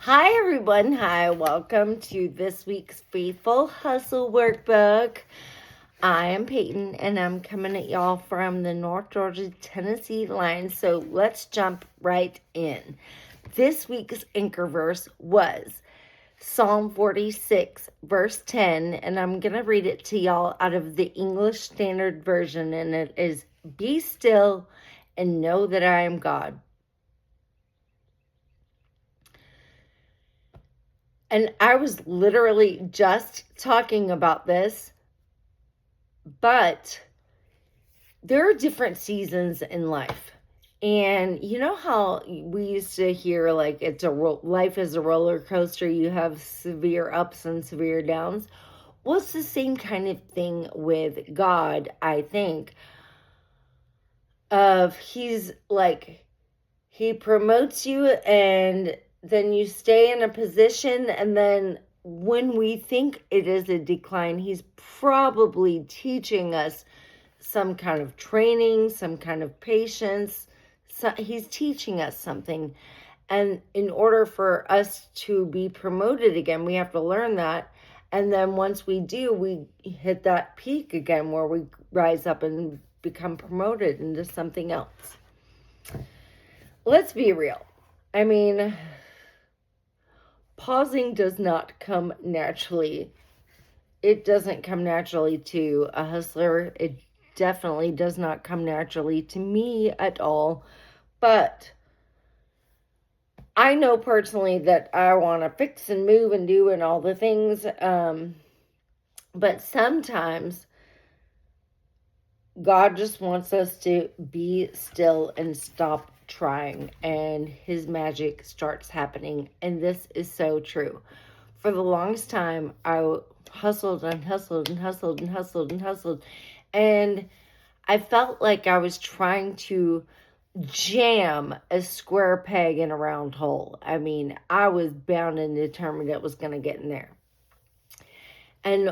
Hi, everyone. Hi, welcome to this week's Faithful Hustle Workbook. I am Peyton, and I'm coming at y'all from the North Georgia, Tennessee line. So let's jump right in. This week's anchor verse was Psalm 46, verse 10, and I'm going to read it to y'all out of the English Standard Version, and it is, "Be still and know that I am God." And I was literally just talking about this, but there are different seasons in life. And you know how we used to hear like life is a roller coaster, you have severe ups and severe downs? Well, it's the same kind of thing with God, I think. He's like, he promotes you and then you stay in a position, and then when we think it is a decline, he's probably teaching us some kind of training, some kind of patience. So he's teaching us something. And in order for us to be promoted again, we have to learn that. And then once we do, we hit that peak again where we rise up and become promoted into something else. Let's be real. I mean, pausing does not come naturally. It doesn't come naturally to a hustler. It definitely does not come naturally to me at all. But I know personally that I want to fix and move and do and all the things. But sometimes God just wants us to be still and stop trying, and his magic starts happening. And this is so true. For the longest time, I hustled and hustled and hustled and hustled and hustled. And I felt like I was trying to jam a square peg in a round hole. I mean, I was bound and determined it was going to get in there. And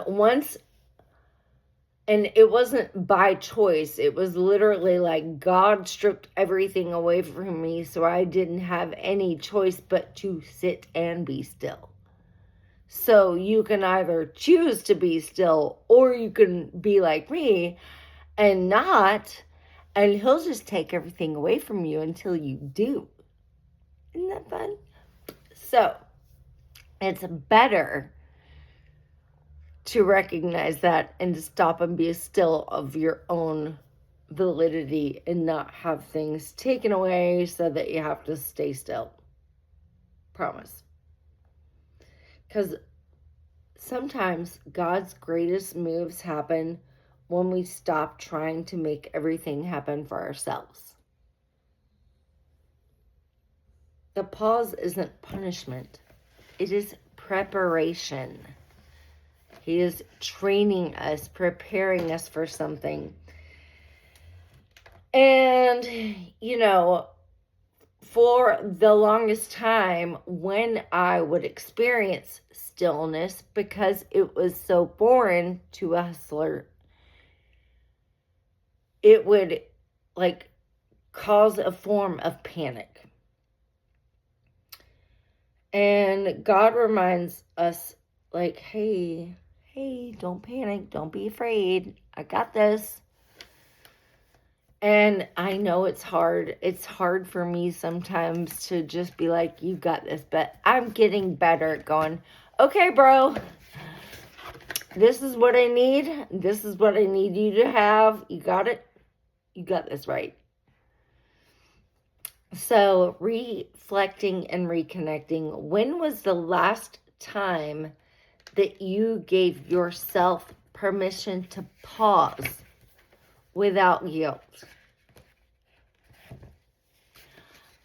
it wasn't by choice. It was literally like God stripped everything away from me, so I didn't have any choice but to sit and be still. So you can either choose to be still, or you can be like me and not, and he'll just take everything away from you until you do. Isn't that fun? So it's better to recognize that and to stop and be still of your own validity and not have things taken away so that you have to stay still. Promise. Because sometimes God's greatest moves happen when we stop trying to make everything happen for ourselves. The pause isn't punishment. It is preparation. He is training us, preparing us for something. And, you know, for the longest time, when I would experience stillness, because it was so foreign to a hustler, it would like cause a form of panic. And God reminds us, like, hey, don't panic. Don't be afraid. I got this. And I know it's hard. It's hard for me sometimes to just be like, you got this. But I'm getting better at going, okay, bro, this is what I need. This is what I need you to have. You got it. You got this right. So reflecting and reconnecting. When was the last time that you gave yourself permission to pause without guilt?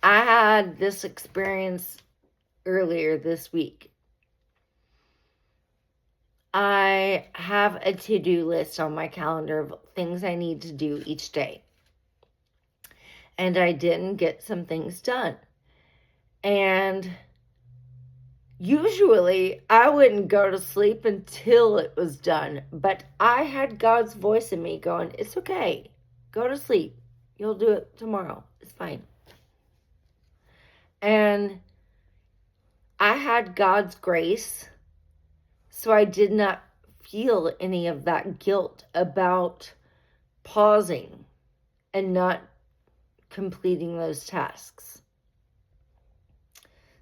I had this experience earlier this week. I have a to-do list on my calendar of things I need to do each day. And I didn't get some things done. And usually I wouldn't go to sleep until it was done. But I had God's voice in me going, it's okay. Go to sleep. You'll do it tomorrow. It's fine. And I had God's grace, so I did not feel any of that guilt about pausing and not completing those tasks.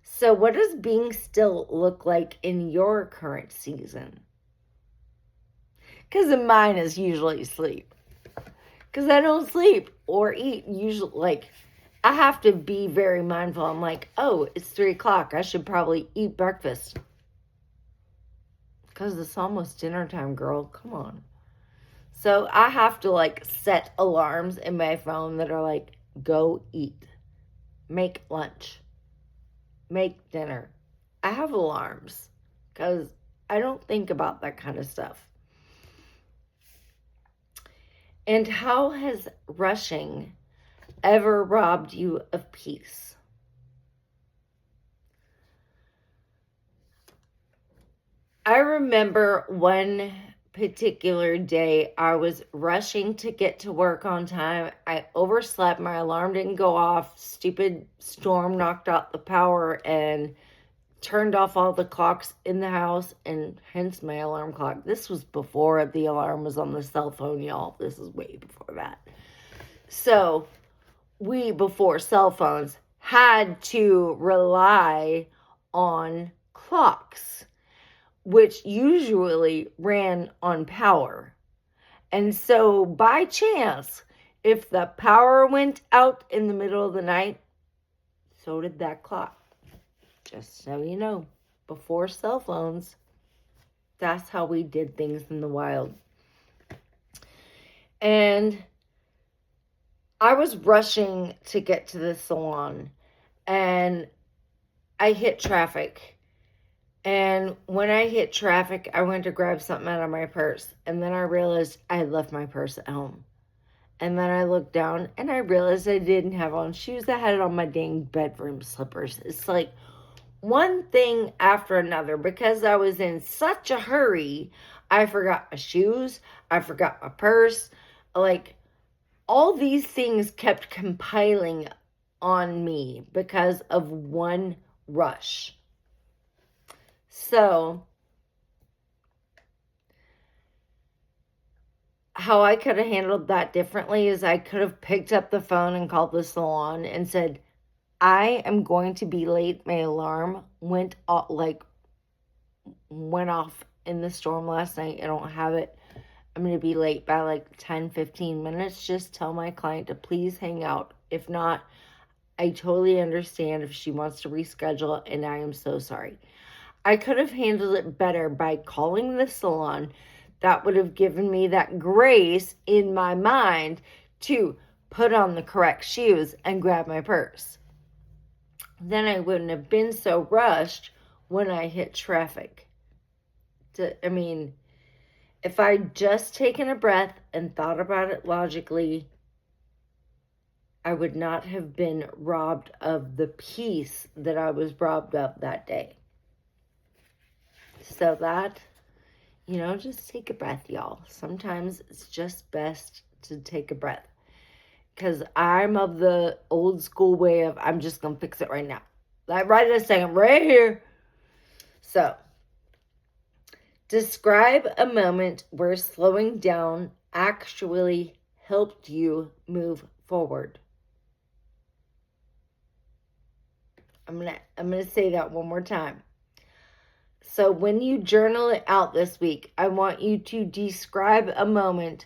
So, what does being still look like in your current season? Because mine is usually sleep. Because I don't sleep or eat. Usually, like, I have to be very mindful. I'm like, oh, it's 3 o'clock. I should probably eat breakfast. Because it's almost dinner time, girl. Come on. So I have to, like, set alarms in my phone that are like, go eat. Make lunch. Make dinner. I have alarms. Because I don't think about that kind of stuff. And how has rushing ever robbed you of peace? I remember one particular day I was rushing to get to work on time. I overslept. My alarm didn't go off. Stupid storm knocked out the power and turned off all the clocks in the house, and hence my alarm clock. This was before the alarm was on the cell phone, y'all. This is way before that. So we, before cell phones, had to rely on clocks, which usually ran on power. And so by chance, if the power went out in the middle of the night, so did that clock. Just so you know, before cell phones, that's how we did things in the wild. And I was rushing to get to the salon, and I hit traffic. And when I hit traffic, I went to grab something out of my purse, and then I realized I had left my purse at home. And then I looked down, and I realized I didn't have on shoes. I had it on my dang bedroom slippers. It's like one thing after another. Because I was in such a hurry, I forgot my shoes. I forgot my purse. Like, all these things kept compiling on me because of one rush. So, how I could have handled that differently is I could have picked up the phone and called the salon and said, I am going to be late. My alarm went off in the storm last night. I don't have it. I'm going to be late by like 10, 15 minutes. Just tell my client to please hang out. If not, I totally understand if she wants to reschedule, and I am so sorry. I could have handled it better by calling the salon. That would have given me that grace in my mind to put on the correct shoes and grab my purse. Then I wouldn't have been so rushed when I hit traffic. If I'd just taken a breath and thought about it logically, I would not have been robbed of the peace that I was robbed of that day. So that, just take a breath, y'all. Sometimes it's just best to take a breath. Because I'm of the old school way of, I'm just going to fix it right now. Like right this second, right here. So, describe a moment where slowing down actually helped you move forward. I'm gonna say that one more time. So when you journal it out this week, I want you to describe a moment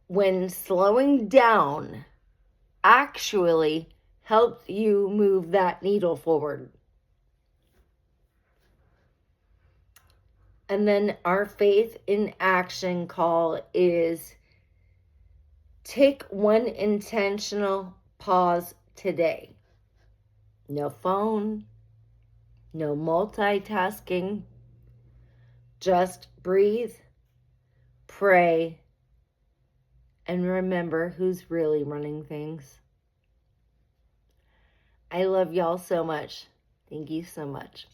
when slowing down actually helped you move that needle forward. And then our faith in action call is take one intentional pause today. No phone, no multitasking. Just breathe, pray, and remember who's really running things. I love y'all so much. Thank you so much.